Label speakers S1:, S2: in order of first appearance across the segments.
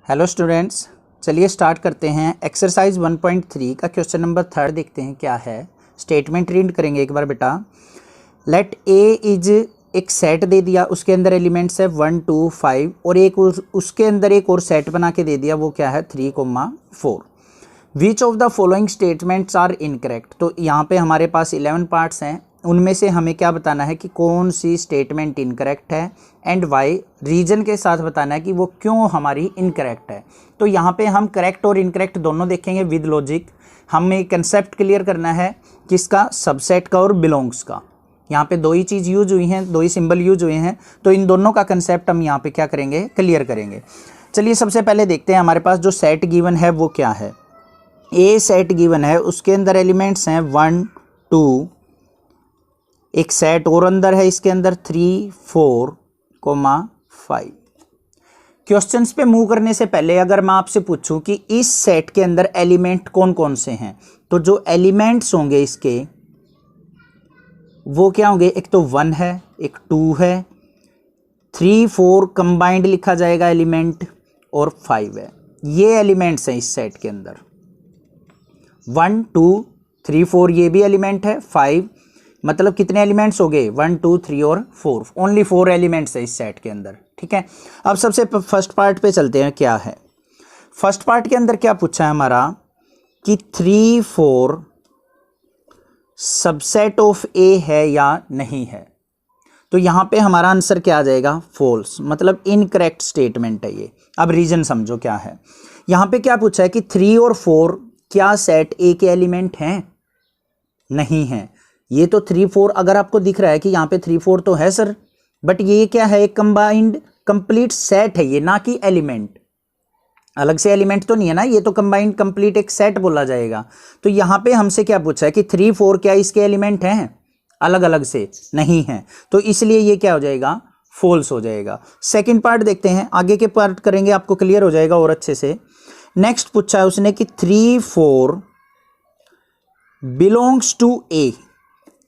S1: Hello students, चलिए start करते हैं। एक्सरसाइज 1.3 का क्वेश्चन नंबर 3 देखते हैं क्या है। स्टेटमेंट रीड करेंगे एक बार बेटा। लेट ए इज एक सेट दे दिया, उसके अंदर एलिमेंट्स है 1 2 5 और एक उसके अंदर एक और सेट बना के दे दिया, वो क्या है 3, 4। Which of the following statements are incorrect. तो यहाँ पे हमारे पास 11 पार्ट्स हैं, उनमें से हमें क्या बताना है कि कौन सी स्टेटमेंट इनकरेक्ट है एंड वाई, रीजन के साथ बताना है कि वो क्यों हमारी इनकरेक्ट है। तो यहाँ पे हम करेक्ट और इनकरेक्ट दोनों देखेंगे विद लॉजिक। हमें कंसेप्ट क्लियर करना है किसका, सबसेट का और बिलोंग्स का। यहाँ पे दो ही चीज़ यूज हुई हैं, दो ही सिंबल यूज हुए हैं, तो इन दोनों का कंसेप्ट हम यहाँ पे क्या करेंगे, क्लियर करेंगे। चलिए सबसे पहले देखते हैं हमारे पास जो सेट गिवन है वो क्या है। ए सेट गिवन है, उसके अंदर एलिमेंट्स हैं 1 2, एक सेट और अंदर है इसके अंदर 3 4, 5। क्वेश्चंस पे मूव करने से पहले अगर मैं आपसे पूछूं कि इस सेट के अंदर एलिमेंट कौन कौन से हैं, तो जो एलिमेंट्स होंगे इसके वो क्या होंगे, एक तो 1 है, एक 2 है, 3 4 कंबाइंड लिखा जाएगा एलिमेंट, और 5 है। ये एलिमेंट्स हैं इस सेट के अंदर। 1 2 3 4 ये भी एलिमेंट है, 5 मतलब कितने एलिमेंट्स हो गए, 1 2 3 और 4। ओनली 4 एलिमेंट्स है इस सेट के अंदर। ठीक है, अब सबसे फर्स्ट पार्ट पे चलते हैं। क्या है फर्स्ट पार्ट के अंदर, क्या पूछा है हमारा कि 3 4 सबसेट ऑफ ए है या नहीं है। तो यहां पे हमारा आंसर क्या आ जाएगा, फॉल्स, मतलब इनकरेक्ट स्टेटमेंट है ये। अब रीजन समझो क्या है। यहां पे क्या पूछा है कि 3 और 4 क्या सेट ए के एलिमेंट हैं, नहीं है। ये तो 3 4 अगर आपको दिख रहा है कि यहाँ पे 3 4 तो है सर, बट ये क्या है, एक कंबाइंड कंप्लीट सेट है ये, ना कि एलिमेंट। अलग से एलिमेंट तो नहीं है ना, ये तो कंबाइंड कंप्लीट एक सेट बोला जाएगा। तो यहाँ पे हमसे क्या पूछा है कि 3 4 क्या इसके एलिमेंट हैं, अलग अलग से नहीं है, तो इसलिए ये क्या हो जाएगा, फॉल्स हो जाएगा। सेकेंड पार्ट देखते हैं, आगे के पार्ट करेंगे आपको क्लियर हो जाएगा और अच्छे से। नेक्स्ट पूछा है उसने कि 3 4 बिलोंग्स टू ए।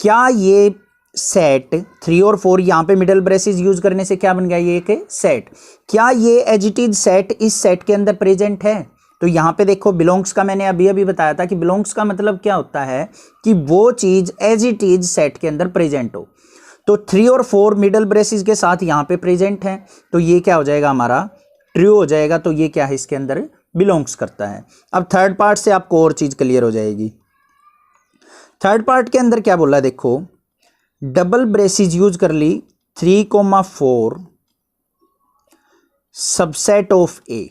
S1: क्या ये सेट 3 और 4, यहां पे मिडल ब्रेसेस यूज करने से क्या बन गया, ये एक सेट। क्या ये एज इट इज सेट इस सेट के अंदर प्रेजेंट है। तो यहां पे देखो बिलोंग्स का मैंने अभी अभी बताया था कि बिलोंग्स का मतलब क्या होता है कि वो चीज एज इट इज सेट के अंदर प्रेजेंट हो। तो 3 और 4 मिडल ब्रेसेस के साथ यहां पे प्रेजेंट है, तो ये क्या हो जाएगा हमारा, ट्रू हो जाएगा। तो ये क्या है, इसके अंदर बिलोंग्स करता है। अब थर्ड पार्ट से आपको और चीज क्लियर हो जाएगी। थर्ड पार्ट के अंदर क्या बोला, देखो डबल ब्रेसिस यूज कर ली, 3 4 सबसेट ऑफ ए।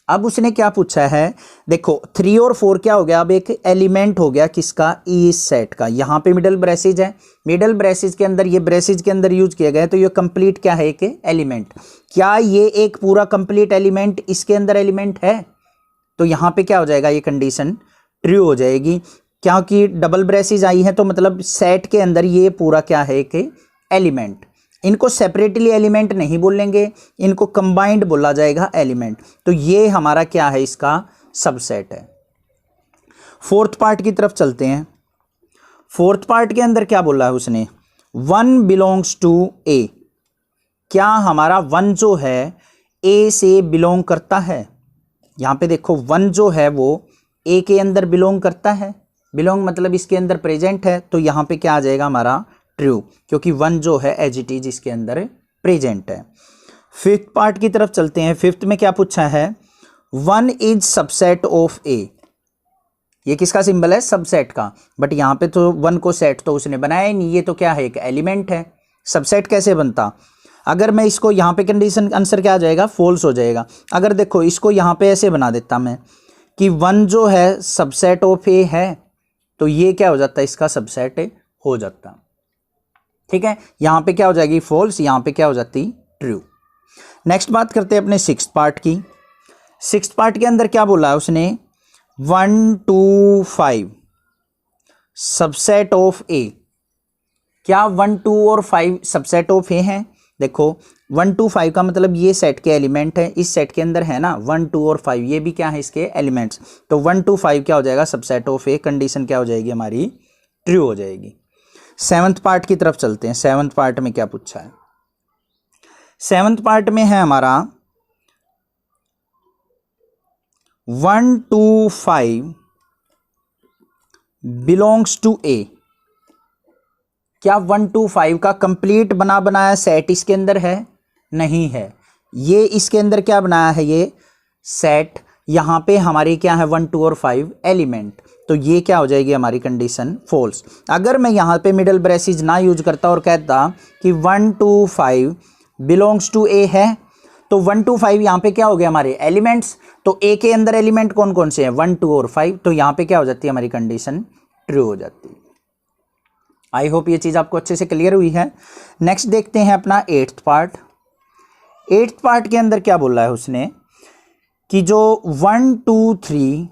S1: अब उसने क्या पूछा है, देखो 3 और 4 क्या हो गया, अब एक एलिमेंट हो गया किसका, इस सेट का। यहां पे मिडल ब्रेसिस है, मिडल ब्रेसिस के अंदर ये ब्रेसिस के अंदर यूज किया गया, तो ये कंप्लीट क्या है, एक एलिमेंट। क्या ये एक पूरा कंप्लीट एलिमेंट इसके अंदर एलिमेंट है। तो यहां पे क्या हो जाएगा, ये कंडीशन ट्रू हो जाएगी, क्योंकि डबल ब्रेसिस आई है, तो मतलब सेट के अंदर ये पूरा क्या है, एक एलिमेंट। इनको सेपरेटली एलिमेंट नहीं बोलेंगे, इनको कंबाइंड बोला जाएगा एलिमेंट। तो ये हमारा क्या है, इसका सबसेट है। फोर्थ पार्ट की तरफ चलते हैं। फोर्थ पार्ट के अंदर क्या बोला है उसने, 1 बिलोंग्स टू ए। क्या हमारा 1 जो है ए से बिलोंग करता है। यहां पे देखो 1 जो है वो ए के अंदर बिलोंग करता है, बिलोंग मतलब इसके अंदर प्रेजेंट है, तो यहां पे क्या आ जाएगा हमारा, ट्रू, क्योंकि 1 जो है एज इट इज इसके अंदर प्रेजेंट है। फिफ्थ पार्ट की तरफ चलते हैं। फिफ्थ में क्या पूछा है, 1 इज सबसेट ऑफ ए। ये किसका सिंबल है, सबसेट का, बट यहां पे तो 1 को सेट तो उसने बनाया ही नहीं, ये तो क्या है, एक एलिमेंट है। सबसेट कैसे बनता, अगर मैं इसको यहां पे कंडीशन आंसर क्या आ जाएगा, फॉल्स हो जाएगा। अगर देखो इसको यहां पे ऐसे बना देता मैं कि 1 जो है सबसेट ऑफ ए है, तो ये क्या हो जाता है, इसका सबसेट हो जाता। ठीक है, यहां पे क्या हो जाएगी, फॉल्स, यहां पे क्या हो जाती, ट्रू। नेक्स्ट बात करते हैं अपने सिक्स्थ पार्ट की। सिक्स्थ पार्ट के अंदर क्या बोला है उसने, 1 2 5 सबसेट ऑफ ए। क्या 1 2 और 5 सबसेट ऑफ ए हैं। देखो 1 2 5 का मतलब ये सेट के एलिमेंट है, इस सेट के अंदर है ना, 1 2 और 5 ये भी क्या है, इसके एलिमेंट्स। तो 1 2 5 क्या हो जाएगा, सबसेट ऑफ ए। कंडीशन क्या हो जाएगी हमारी, ट्रू हो जाएगी। सेवंथ पार्ट की तरफ चलते हैं। सेवंथ पार्ट में क्या पूछा है, सेवंथ पार्ट में है हमारा 1 to 5 बिलोंग्स टू ए। क्या 1 to 5 का कंप्लीट बना बनाया सेट इसके अंदर है? नहीं है। ये इसके अंदर क्या बनाया है? ये सेट यहां पे हमारी क्या है 1 2 और 5 एलिमेंट, तो ये क्या हो जाएगी हमारी कंडीशन फॉल्स। अगर मैं यहां पे मिडल ब्रेसेस ना यूज करता और कहता कि 1 to 5 बिलोंग्स टू ए है, तो 1 to 5 यहां पे क्या हो गया हमारे एलिमेंट्स, तो ए के अंदर एलिमेंट कौन कौन से हैं 1 2 और 5, तो यहां पे क्या हो जाती है हमारी कंडीशन ट्रू हो जाती है। आई होप ये चीज आपको अच्छे से क्लियर हुई है। नेक्स्ट देखते हैं अपना 8th पार्ट। 8th पार्ट के अंदर क्या बोला है उसने कि जो 1 2 3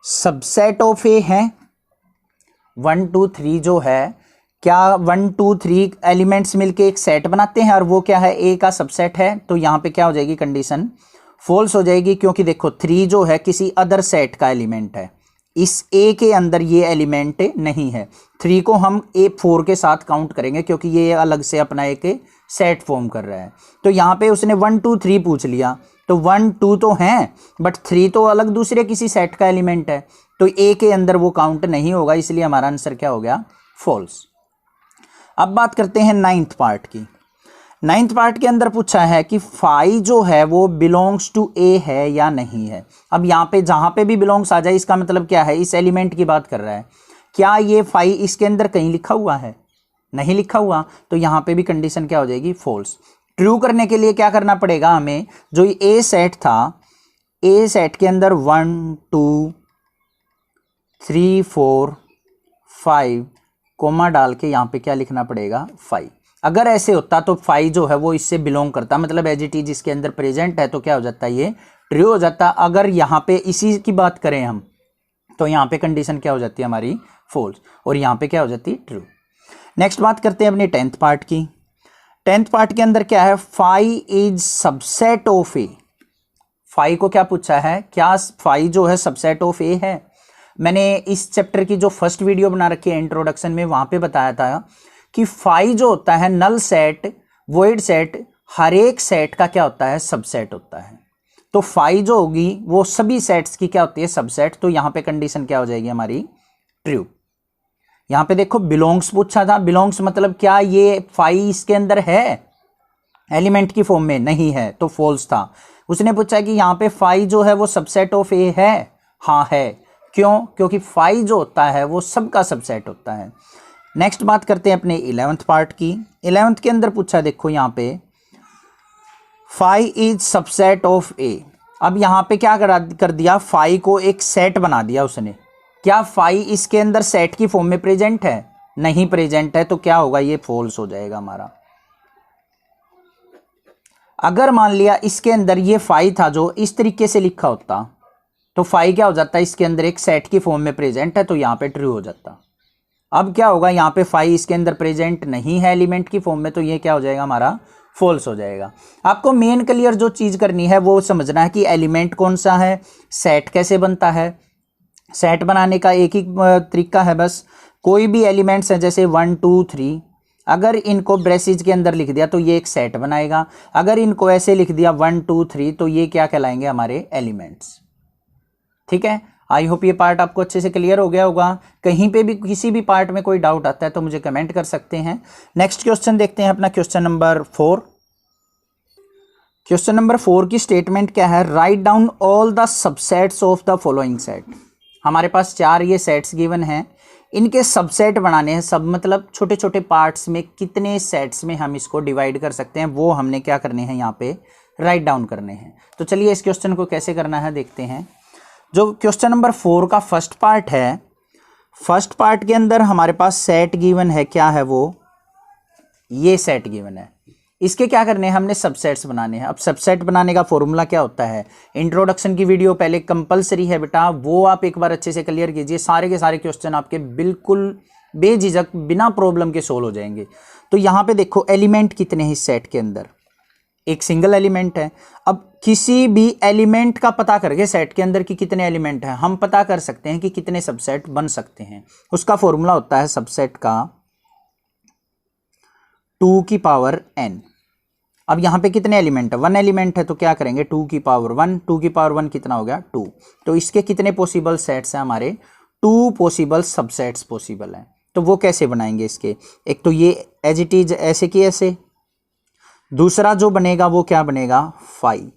S1: सबसेट ऑफ ए है। 1 2 3 जो है, क्या 1 2 3 एलिमेंट्स मिलके एक सेट बनाते हैं और वो क्या है ए का सबसेट है, तो यहां पे क्या हो जाएगी कंडीशन फॉल्स हो जाएगी, क्योंकि देखो 3 जो है किसी अदर सेट का एलिमेंट है, इस ए के अंदर ये एलिमेंट नहीं है। 3 को हम ए 4 के साथ काउंट करेंगे क्योंकि ये अलग से अपना एक सेट फॉर्म कर रहा है। तो यहाँ पे उसने 1 2 3 पूछ लिया, तो 1 2 तो हैं बट 3 तो अलग दूसरे किसी सेट का एलिमेंट है, तो ए के अंदर वो काउंट नहीं होगा, इसलिए हमारा आंसर क्या हो गया फॉल्स। अब बात करते हैं 9th पार्ट की। 9th पार्ट के अंदर पूछा है कि 5 जो है वो बिलोंग्स टू ए है या नहीं है। अब यहाँ पे जहां पे भी बिलोंग्स आ जाए इसका मतलब क्या है, इस एलिमेंट की बात कर रहा है। क्या ये 5 इसके अंदर कहीं लिखा हुआ है? नहीं लिखा हुआ, तो यहाँ पे भी कंडीशन क्या हो जाएगी फॉल्स। ट्रू करने के लिए क्या करना पड़ेगा हमें, जो ए सेट था, ए सेट के अंदर 1 2 3 4 5 कोमा डाल के यहाँ पे क्या लिखना पड़ेगा 5। अगर ऐसे होता तो 5 जो है वो इससे बिलोंग करता, मतलब एज इट इज इसके अंदर प्रेजेंट है, तो क्या हो जाता है ये ट्रू हो जाता। अगर यहाँ पे इसी की बात करें हम, तो यहाँ पे कंडीशन क्या हो जाती है हमारी फॉल्स, और यहाँ पे क्या हो जाती है ट्रू। नेक्स्ट बात करते हैं अपनी 10th पार्ट की। 10th पार्ट के अंदर क्या है, 5 इज सबसेट ऑफ ए। 5 को क्या पूछा है, क्या 5 जो है सबसेट ऑफ ए है? मैंने इस चैप्टर की जो फर्स्ट वीडियो बना रखी है इंट्रोडक्शन में, वहां पे बताया था कि 5 जो होता है नल सेट, वॉइड सेट, हर एक सेट का क्या होता है सबसेट होता है। तो 5 जो होगी वो सभी सेट्स की क्या होती है सबसेट, तो यहां पे कंडीशन क्या हो जाएगी हमारी ट्रू। यहां पे देखो बिलोंग्स पूछा था, बिलोंग्स मतलब क्या ये 5 इसके अंदर है एलिमेंट की फॉर्म में? नहीं है, तो फॉल्स था। उसने पूछा कि यहाँ पे 5 जो है वो सबसेट ऑफ ए है? हाँ है। क्यों? क्योंकि 5 जो होता है वो सबका सबसेट होता है। नेक्स्ट बात करते हैं अपने 11th पार्ट की। 11th के अंदर पूछा देखो यहाँ पे 5 इज सबसेट ऑफ ए। अब यहाँ पे क्या कर दिया, 5 को एक सेट बना दिया उसने। क्या 5 इसके अंदर सेट की फॉर्म में प्रेजेंट है? नहीं प्रेजेंट है, तो क्या होगा ये फॉल्स हो जाएगा हमारा। अगर मान लिया इसके अंदर ये 5 था जो इस तरीके से लिखा होता, तो 5 क्या हो जाता है इसके अंदर एक सेट की फॉर्म में प्रेजेंट है, तो यहाँ पे ट्रू हो जाता। अब क्या होगा, यहाँ पे 5 इसके अंदर प्रेजेंट नहीं है एलिमेंट की फॉर्म में, तो ये क्या हो जाएगा हमारा फॉल्स हो जाएगा। आपको मेन क्लियर जो चीज करनी है वो समझना है कि एलिमेंट कौन सा है, सेट कैसे बनता है। सेट बनाने का एक ही तरीका है बस, कोई भी एलिमेंट्स है जैसे 1 2 3, अगर इनको ब्रेसेस के अंदर लिख दिया तो ये एक सेट बनाएगा। अगर इनको ऐसे लिख दिया 1 2 3, तो ये क्या कहलाएंगे हमारे एलिमेंट्स। ठीक है, आई होप ये पार्ट आपको अच्छे से क्लियर हो गया होगा। कहीं पे भी किसी भी पार्ट में कोई डाउट आता है तो मुझे कमेंट कर सकते हैं। नेक्स्ट क्वेश्चन देखते हैं अपना क्वेश्चन नंबर 4। क्वेश्चन नंबर 4 की स्टेटमेंट क्या है, write down all the subsets of the following set. हमारे पास 4 ये सेट्स गिवन हैं, इनके सबसेट बनाने हैं। सब मतलब छोटे छोटे पार्ट्स में कितने सेट्स में हम इसको डिवाइड कर सकते हैं, वो हमने क्या करने हैं यहाँ पे राइट डाउन करने हैं। तो चलिए इस क्वेश्चन को कैसे करना है देखते हैं। जो क्वेश्चन नंबर 4 का फर्स्ट पार्ट है, फर्स्ट पार्ट के अंदर हमारे पास सेट गिवन है, क्या है वो, ये सेट गिवन है। इसके क्या करने हैं, हमने सबसेट्स बनाने हैं। अब सबसेट बनाने का फॉर्मूला क्या होता है, इंट्रोडक्शन की वीडियो पहले कंपलसरी है बेटा, वो आप एक बार अच्छे से क्लियर कीजिए। सारे के सारे क्वेश्चन आपके बिल्कुल बेझिझक बिना प्रॉब्लम के सोल्व हो जाएंगे। तो यहाँ पे देखो एलिमेंट कितने हैं इस सेट के अंदर, एक सिंगल एलिमेंट है। अब किसी भी एलिमेंट का पता करके सेट के अंदर कि कितने एलिमेंट हैं, हम पता कर सकते हैं कि कितने सबसेट बन सकते हैं। उसका फॉर्मूला होता है सबसेट का 2 की पावर n। अब यहाँ पे कितने एलिमेंट है, 1 एलिमेंट है, तो क्या करेंगे 2 की पावर 1, 2 की पावर 1 कितना हो गया 2। तो इसके कितने पॉसिबल सेट्स हैं हमारे, 2 पॉसिबल सबसेट्स पॉसिबल हैं। तो वो कैसे बनाएंगे इसके, एक तो ये एज इट इज ऐसे की ऐसे, दूसरा जो बनेगा वो क्या बनेगा फाई।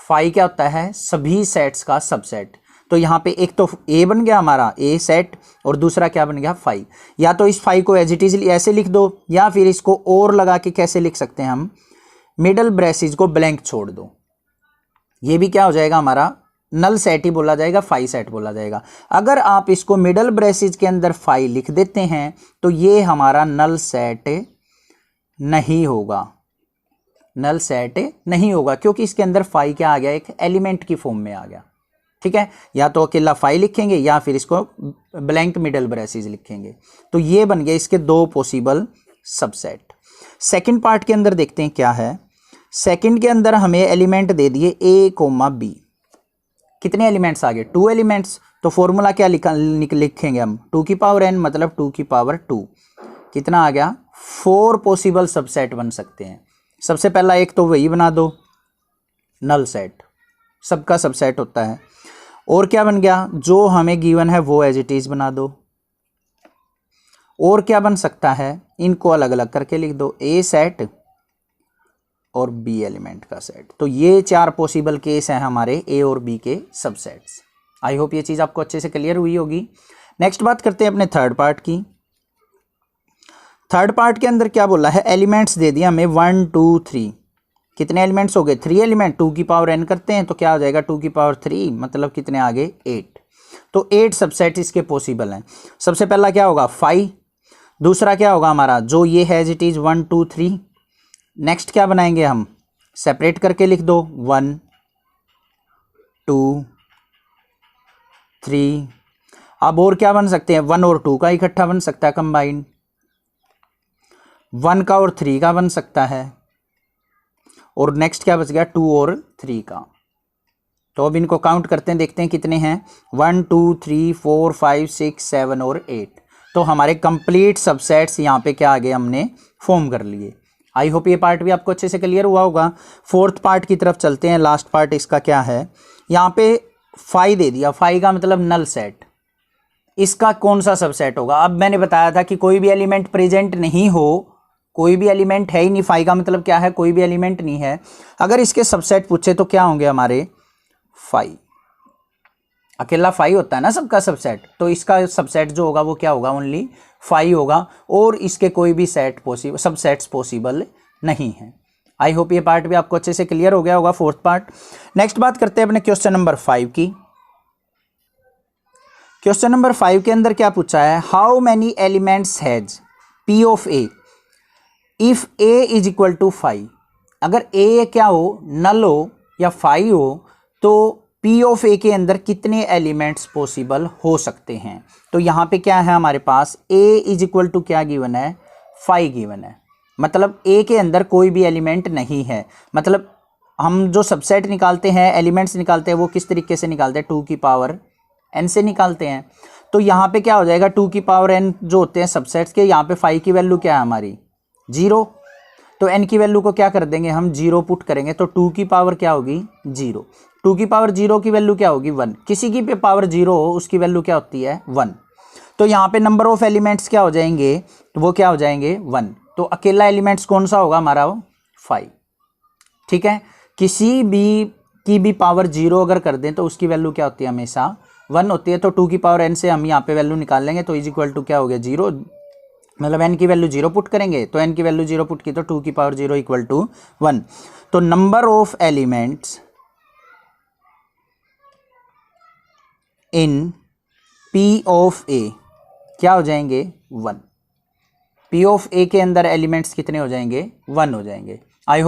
S1: फाई क्या होता है, सभी सेट्स का सबसेट। तो यहाँ पे एक तो ए बन गया हमारा ए सेट, और दूसरा क्या बन गया फाई। या तो इस फाई को एज इट इज ऐसे लिख दो, या फिर इसको और लगा के कैसे लिख सकते हैं हम, मिडल ब्रेसेस को ब्लैंक छोड़ दो, ये भी क्या हो जाएगा हमारा नल सेट ही बोला जाएगा, फाई सेट बोला जाएगा। अगर आप इसको मिडल ब्रेसेस के अंदर फाई लिख देते हैं तो ये हमारा नल सेट नहीं होगा, नल सेट नहीं होगा, क्योंकि इसके अंदर फाई क्या आ गया, एक एलिमेंट की फॉर्म में आ गया। ठीक है, या तो अकेला फाई लिखेंगे या फिर इसको ब्लैंक मिडल ब्रेसेस लिखेंगे। तो ये बन गया इसके 2 पॉसिबल सबसेट। सेकंड पार्ट के अंदर देखते हैं क्या है। सेकंड के अंदर हमें एलिमेंट दे दिए ए कोमा बी, कितने एलिमेंट्स आ गए 2 एलिमेंट्स। तो फॉर्मूला क्या लिखेंगे हम, 2 की पावर n मतलब 2 की पावर 2, कितना आ गया 4 पॉसिबल सबसेट बन सकते हैं। सबसे पहला एक तो वही बना दो नल सेट, सबका सबसेट होता है। और क्या बन गया, जो हमें गिवन है वो एज इट इज बना दो। और क्या बन सकता है, इनको अलग अलग करके लिख दो, ए सेट और बी एलिमेंट का सेट। तो ये 4 पॉसिबल केस हैं हमारे ए और बी के सबसेट्स। आई होप ये चीज़ आपको अच्छे से क्लियर हुई होगी। नेक्स्ट बात करते हैं अपने थर्ड पार्ट की। थर्ड पार्ट के अंदर क्या बोला है, एलिमेंट्स दे दिया हमें 1 2 3, कितने एलिमेंट्स हो गए 3 एलिमेंट, 2 की पावर n करते हैं तो क्या हो जाएगा 2 की पावर 3 मतलब कितने आ गए 8। तो 8 सबसेट इसके पॉसिबल हैं। सबसे पहला क्या होगा फाई, दूसरा क्या होगा हमारा जो ये है एज इट इज 1 2 3। नेक्स्ट क्या बनाएंगे हम, सेपरेट करके लिख दो 1 2 3। अब और क्या बन सकते हैं, 1 और 2 का इकट्ठा बन सकता है कंबाइन, 1 का और 3 का बन सकता है, और नेक्स्ट क्या बच गया 2 और 3 का। तो अब इनको काउंट करते हैं, देखते हैं कितने हैं 1 2 3 4 5 6 7 और 8। तो हमारे कंप्लीट सबसेट्स यहाँ पे क्या आ गए, हमने फॉर्म कर लिए। आई होप ये पार्ट भी आपको अच्छे से क्लियर हुआ होगा। फोर्थ पार्ट की तरफ चलते हैं। लास्ट पार्ट इसका क्या है, यहाँ पे फाई दे दिया, फाई का मतलब नल सेट, इसका कौन सा सबसेट होगा। अब मैंने बताया था कि कोई भी एलिमेंट प्रेजेंट नहीं हो, कोई भी एलिमेंट है ही नहीं, फाई का मतलब क्या है, कोई भी एलिमेंट नहीं है। अगर इसके सबसेट पूछे तो क्या होंगे हमारे फाई, अकेला फाई होता है ना सबका सबसेट, तो इसका सबसेट जो होगा वो क्या होगा, ओनली फाई होगा, और इसके कोई भी सेट पॉसिबल सबसेट्स पॉसिबल नहीं है। आई होप ये पार्ट भी आपको अच्छे से क्लियर हो गया होगा, फोर्थ पार्ट। नेक्स्ट बात करते हैं अपने क्वेश्चन नंबर 5 की। क्वेश्चन नंबर 5 के अंदर क्या पूछा है, how many elements has P of A if A is equal to phi. अगर ए क्या हो, नल हो या फाई हो, तो पी ऑफ ए के अंदर कितने एलिमेंट्स पॉसिबल हो सकते हैं। तो यहाँ पे क्या है हमारे पास, ए इज इक्वल टू क्या गिवन है, फाई गिवन है, मतलब ए के अंदर कोई भी एलिमेंट नहीं है। मतलब हम जो सबसेट निकालते हैं, एलिमेंट्स निकालते हैं, वो किस तरीके से निकालते हैं, 2 की पावर n से निकालते हैं। तो यहाँ पे क्या हो जाएगा, 2 की पावर n जो होते हैं सबसेट्स के, यहाँ पे फाई की वैल्यू क्या है हमारी 0, तो n की वैल्यू को क्या कर देंगे हम 0 पुट करेंगे, तो 2 की पावर क्या होगी 0, 2 की पावर 0 की वैल्यू क्या होगी 1, किसी की पे पावर 0 हो उसकी वैल्यू क्या होती है 1। तो यहाँ पे नंबर ऑफ एलिमेंट्स क्या हो जाएंगे, तो वो क्या हो जाएंगे 1। तो अकेला एलिमेंट्स कौन सा होगा हमारा, वो 5। ठीक है, किसी भी की भी पावर 0 अगर कर दें तो उसकी वैल्यू क्या होती है, हमेशा 1 होती है। तो 2 की पावर n से हम यहाँ पे वैल्यू निकाल लेंगे, तो इज इक्वल टू क्या हो गया 0, मतलब n की वैल्यू 0 पुट करेंगे, तो n की वैल्यू 0 पुट की तो 2 की पावर 0 इक्वल टू 1। तो number of elements in P of A क्या हो जाएंगे 1। P ऑफ A के अंदर एलिमेंट्स कितने हो जाएंगे 1 हो जाएंगे। I hope